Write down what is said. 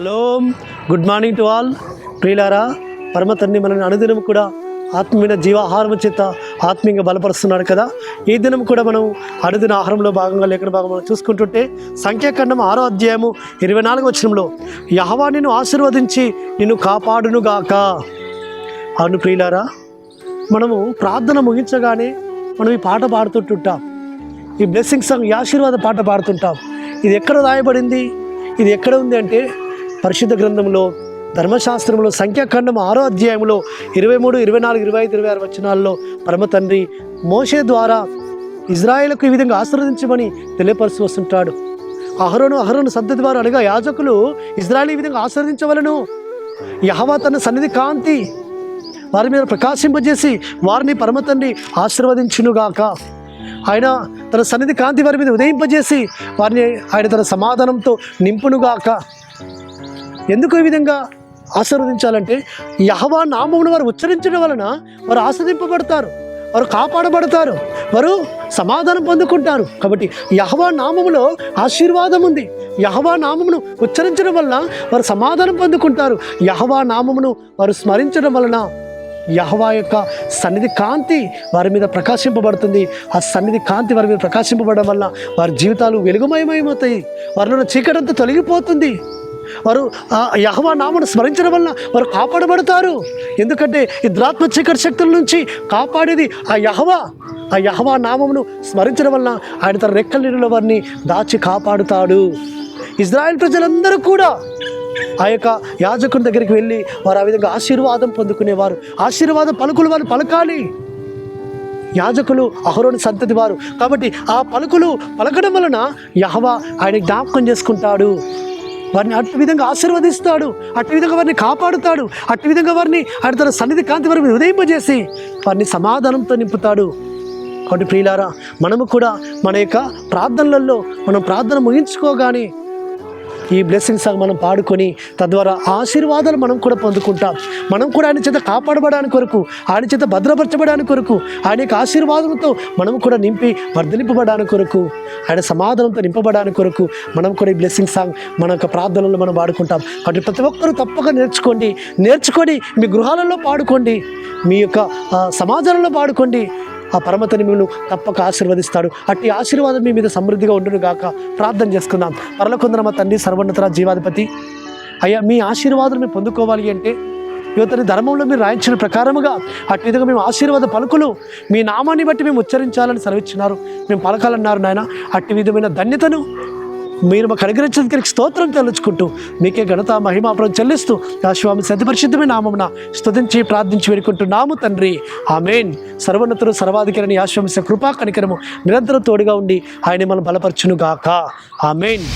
Shalom. Good morning to all. ప్రియులారా, పరమ తండ్రి మనల్ని అనుదినం కూడా ఆత్మీయ జీవాహారం చేత ఆత్మీయంగా బలపరుస్తున్నాడు కదా. ఈ దినం కూడా మనం అనుదిన ఆహారంలో భాగంగా లేఖన భాగం మనం చూసుకుంటుంటే సంఖ్యాకాండం 6వ అధ్యాయము 24వ వచనంలో యెహోవా నిన్ను ఆశీర్వదించి నిన్ను కాపాడును గాక. అవును ప్రియులారా, మనము ప్రార్థన ముగించగానే మనం ఈ పాట పాడుతుంటుంటాం. ఈ బ్లెస్సింగ్ సాంగ్, ఈ ఆశీర్వాద పాట పాడుతుంటాం. ఇది ఎక్కడ రాయబడింది, ఇది ఎక్కడ ఉంది అంటే పరిశుద్ధ గ్రంథంలో ధర్మశాస్త్రంలో సంఖ్యాకాండం 6వ అధ్యాయంలో 23, 24, 25, 26 వచనాల్లో పరమ తండ్రి మోషే ద్వారా ఇజ్రాయేలుకు ఈ విధంగా ఆశీర్వదించమని తెలియపరుస్తూ వస్తుంటాడు. అహరోను సంతతి వారు అనగా యాజకులు ఇజ్రాయేల్ ఈ విధంగా ఆశీర్వదించవలను. యెహోవా తన సన్నిధి కాంతి వారి మీద ప్రకాశింపజేసి వారిని పరమ తండ్రి ఆశీర్వదించునుగాక. ఆయన తన సన్నిధి కాంతి వారి మీద ఉదయింపజేసి వారిని ఆయన తన సమాధానంతో నింపునుగాక. ఎందుకు ఈ విధంగా ఆశీర్వదించాలంటే యెహోవా నామమును వారు ఉచ్చరించడం వలన వారు ఆశీర్వదింపబడతారు, వారు కాపాడబడతారు, వారు సమాధానం పొందుకుంటారు. కాబట్టి యెహోవా నామములో ఆశీర్వాదం ఉంది. యెహోవా నామమును ఉచ్చరించడం వలన వారు సమాధానం పొందుకుంటారు. యెహోవా నామమును వారు స్మరించడం వలన యెహోవా యొక్క సన్నిధి కాంతి వారి మీద ప్రకాశింపబడుతుంది. ఆ సన్నిధి కాంతి వారి మీద ప్రకాశింపబడడం వల్ల వారి జీవితాలు వెలుగుమయమవుతాయి. వారిలో చీకటంతా తొలగిపోతుంది. వారు యెహోవా నామమును స్మరించడం వల్ల వారు కాపాడబడతారు. ఎందుకంటే ఈ దురాత్మ చీకటి శక్తుల నుంచి కాపాడేది ఆ యెహోవా నామమును స్మరించడం వల్ల ఆయన తన రెక్కల నీడలో వారిని దాచి కాపాడుతాడు. ఇజ్రాయెల్ ప్రజలందరూ కూడా ఆ యొక్క యాజకుని దగ్గరికి వెళ్ళి వారు ఆ విధంగా ఆశీర్వాదం పొందుకునేవారు. ఆశీర్వాదం పలుకులు వారు పలకాలి. యాజకులు అహరోను సంతతి వారు కాబట్టి ఆ పలుకులు పలకడం వలన యెహోవా ఆయన జ్ఞాపకం చేసుకుంటాడు, వారిని అటు విధంగా ఆశీర్వదిస్తాడు, అటు విధంగా వారిని కాపాడుతాడు, అటు విధంగా వారిని ఆయన తన సన్నిధి కాంతి వారిని ఉదయింపజేసి వారిని సమాధానంతో నింపుతాడు. కాబట్టి ప్రియులారా, మనము కూడా మన యొక్క ప్రార్థనలలో మనం ప్రార్థన ముగించుకోగానే ఈ బ్లెస్సింగ్స్ మనం పాడుకొని తద్వారా ఆశీర్వాదాలు మనం కూడా పొందుకుంటాం. మనం కూడా ఆయన చేత కాపాడబడానికి కొరకు, ఆయన చేత భద్రపరచబడానికి కొరకు, ఆయన యొక్క ఆశీర్వాదంతో మనం కూడా నింపి వర్ధలింపబడడానికి కొరకు, ఆయన సమాధానంతో నింపబడడానికి కొరకు మనం కూడా ఈ బ్లెస్సింగ్ సాంగ్ మన యొక్క ప్రార్థనలో మనం పాడుకుంటాం. కాబట్టి ప్రతి ఒక్కరూ తప్పక నేర్చుకొని మీ గృహాలలో పాడుకోండి, మీ యొక్క సమాజంలో పాడుకోండి. ఆ పరమతని మిమ్మల్ని తప్పక ఆశీర్వదిస్తాడు. అట్టి ఆశీర్వాదం మీ మీద సమృద్ధిగా ఉండును గాక. ప్రార్థన చేసుకుందాం. పరలోకమందున్న మా తండ్రి, సర్వోన్నత జీవాధిపతి, అయ్యా, మీ ఆశీర్వాదం మేము పొందుకోవాలి అంటే యువతని ధర్మంలో మీరు రాయించిన ప్రకారముగా అట్టి విధంగా మేము ఆశీర్వాద పలుకులు మీ నామాన్ని బట్టి మేము ఉచ్చరించాలని సెలవిచ్చినారు, మేము పలకాలన్నారు నాయన. అట్టి విధమైన ధన్యతను మీరు మాకు అనుగ్రహించేందుకు స్తోత్రం చెల్లించుకుంటూ మీకే ఘనత మహిమాపురం చెల్లిస్తూ స్వామి సతి పరిశుద్ధమైన నామమున స్తుతించి ప్రార్థించి వేడుకుంటున్నాము తండ్రి. ఆమేన్. సర్వోన్నతుడు సర్వాధికారిని ఆశ్రమించే కృపా కనికరము నిరంతరం తోడుగా ఉండి ఆయన మనం బలపరచును గాక. ఆమేన్.